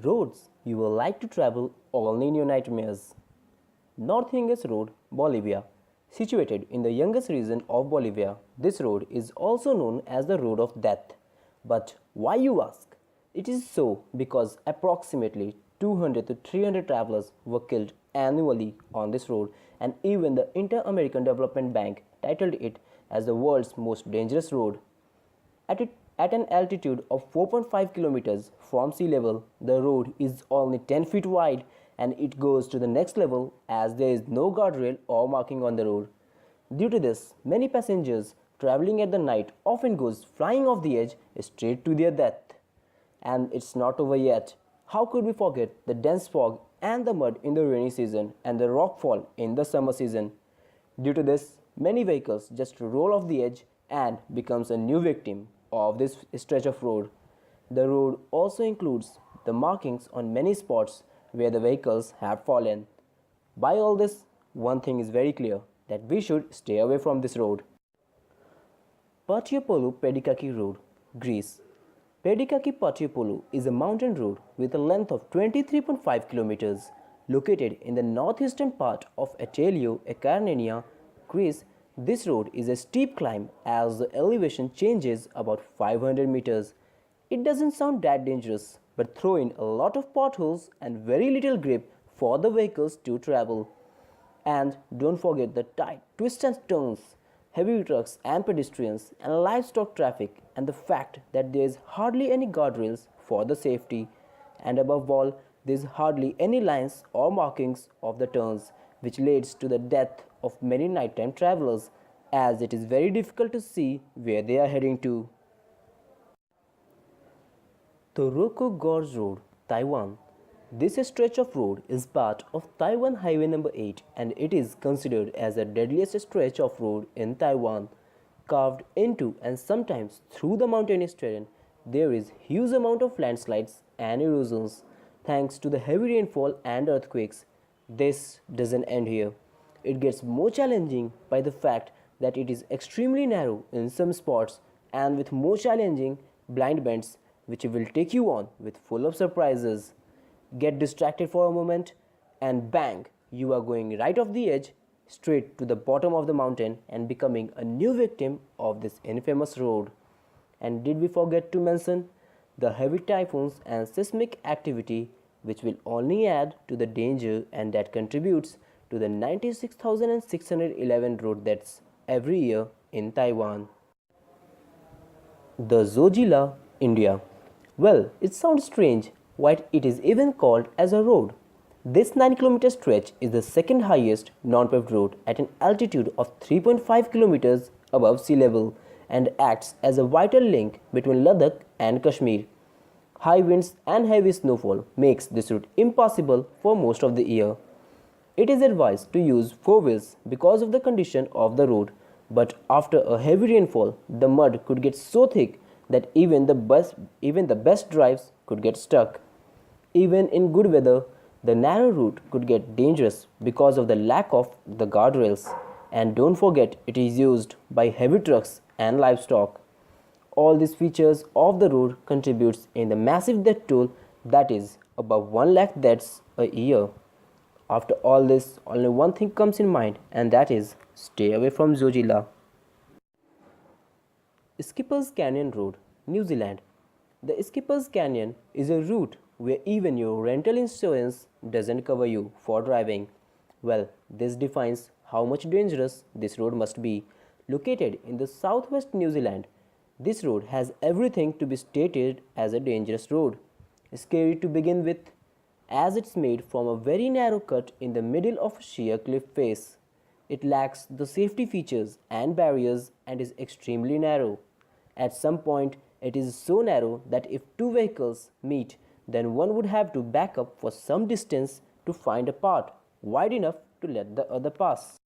Roads you will like to travel only in your nightmares. North Yungas Road, Bolivia. Situated in the Yungas region of Bolivia, this road is also known as the Road of Death. But why, you ask? It is so because approximately 200 to 300 travelers were killed annually on this road, and even the Inter-American Development Bank titled it as the world's most dangerous road. At an altitude of 4.5 kilometers from sea level, the road is only 10 feet wide, and it goes to the next level as there is no guardrail or marking on the road. Due to this, many passengers traveling at the night often goes flying off the edge straight to their death. And it's not over yet. How could we forget the dense fog and the mud in the rainy season and the rockfall in the summer season? Due to this, many vehicles just roll off the edge and becomes a new victim of this stretch of road. The road also includes the markings on many spots where the vehicles have fallen. By all this, one thing is very clear, that we should stay away from this road. Patiopoulo-Perdikaki Road, Greece. Perdikaki-Patiopoulo is a mountain road with a length of 23.5 kilometers. Located in the northeastern part of Acarnania, Greece, this road is a steep climb as the elevation changes about 500 meters. It doesn't sound that dangerous, but throw in a lot of potholes and very little grip for the vehicles to travel. And don't forget the tight twists and turns, heavy trucks and pedestrians and livestock traffic, and the fact that there is hardly any guardrails for the safety. And above all, there is hardly any lines or markings of the turns, which leads to the death of many nighttime travelers, as it is very difficult to see where they are heading to. Taroko Gorge Road, Taiwan. This stretch of road is part of Taiwan Highway number 8, and it is considered as the deadliest stretch of road in Taiwan. Carved into and sometimes through the mountainous terrain, there is huge amount of landslides and erosions. Thanks to the heavy rainfall and earthquakes, this doesn't end here. It gets more challenging by the fact that it is extremely narrow in some spots and with more challenging blind bends, which will take you on with full of surprises. Get distracted for a moment and bang, you are going right off the edge straight to the bottom of the mountain and becoming a new victim of this infamous road. And did we forget to mention the heavy typhoons and seismic activity, which will only add to the danger, and that contributes to the 96,611 road deaths every year in Taiwan. The Zoji La India. Well, it sounds strange why it is even called as a road. This 9-kilometer stretch is the second highest non-paved road at an altitude of 3.5 kilometers above sea level and acts as a vital link between Ladakh and Kashmir. High winds and heavy snowfall makes this route impossible for most of the year. It is advised to use 4 wheels because of the condition of the road, but after a heavy rainfall, the mud could get so thick that even the best drives could get stuck. Even in good weather, the narrow route could get dangerous because of the lack of the guardrails. And don't forget, it is used by heavy trucks and livestock. All these features of the road contributes in the massive death toll that is above 1 lakh deaths a year. After all this, only one thing comes in mind, and that is stay away from Zoji La. Skipper's Canyon Road, New Zealand. The Skipper's Canyon is a route where even your rental insurance doesn't cover you for driving. Well, this defines how much dangerous this road must be. Located in the southwest New Zealand, this road has everything to be stated as a dangerous road. Scary to begin with, as it's made from a very narrow cut in the middle of a sheer cliff face. It lacks the safety features and barriers and is extremely narrow. At some point, it is so narrow that if 2 vehicles meet, then one would have to back up for some distance to find a path wide enough to let the other pass.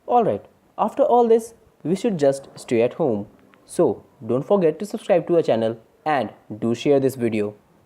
Alright, after all this, we should just stay at home. So, don't forget to subscribe to our channel and do share this video.